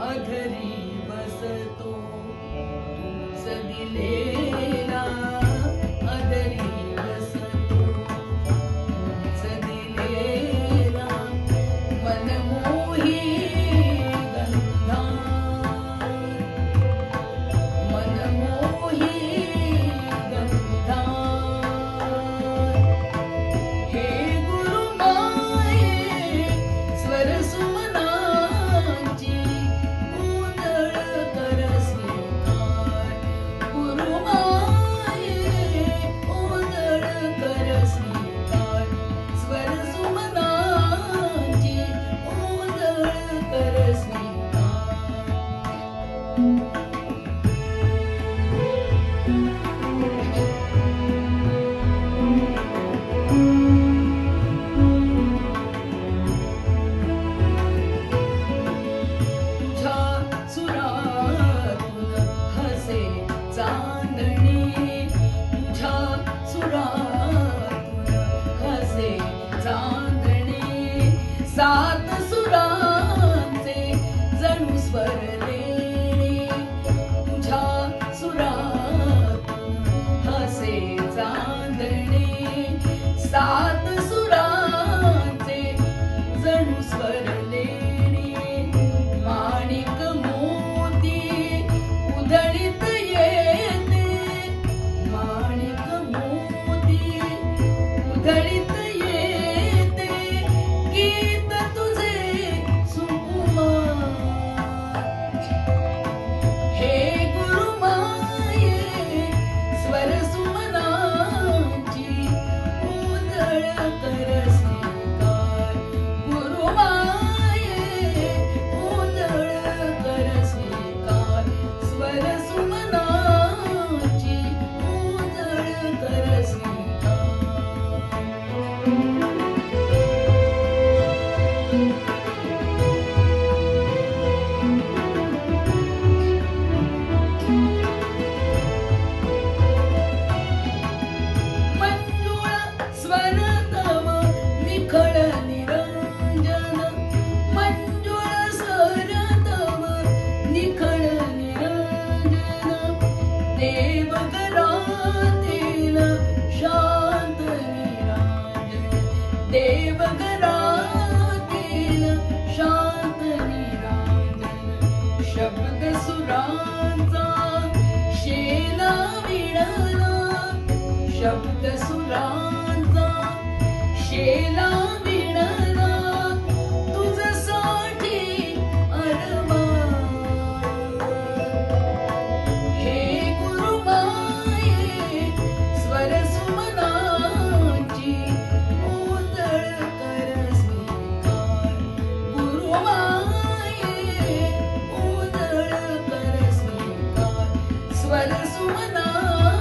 अधरी बसतो तुझ दिलेला, अधरी बसतो तुझ दिलेला, मनमोही गंधा, मनमोही गंधा. हे गुरुमाये स्वर सुमनांची गोंधळ कर स्वीकार, गुरुमाये गोंधळ कर स्वीकार, स्वर सुमनांची गोंधळ कर स्वीकार. तुझ्या सुरातून हसे चांदणे, तुझ्या सुरातून हसे चांदणे, सात सुरांचे जणू स्वर लेणे, तुझ्या सुरातून हसे चांदणे, सात सुरांचे जणू स्वर लेणे. माणिक मोती उधळीत येते, माणिक मोती उधळीत येते, गीत तुझे सुकुमार. हे गुरुमाये स्वर सुमनांची गोंधळ कर स्वीकार, गुरुमाये गोंधळ कर स्वीकार, स्वर सुमनांची गोंधळ कर स्वीकार. मंजुळ स्वर तव निखळ निरंजन, मंजुळ स्वर तव निखळ निरंजन, देवघरातील शांत निरांजन, देवघरातील शांत निरांजन. शब्द सुरांचा शेला विणला, शब्द सुरांचा शेला विणला, तुझसाठी अरमान. हे गुरुमाये स्वर सुमनांची गोंधळ कर स्वीकार, गुरुमाये गोंधळ कर स्वीकार, स्वर सुमनांची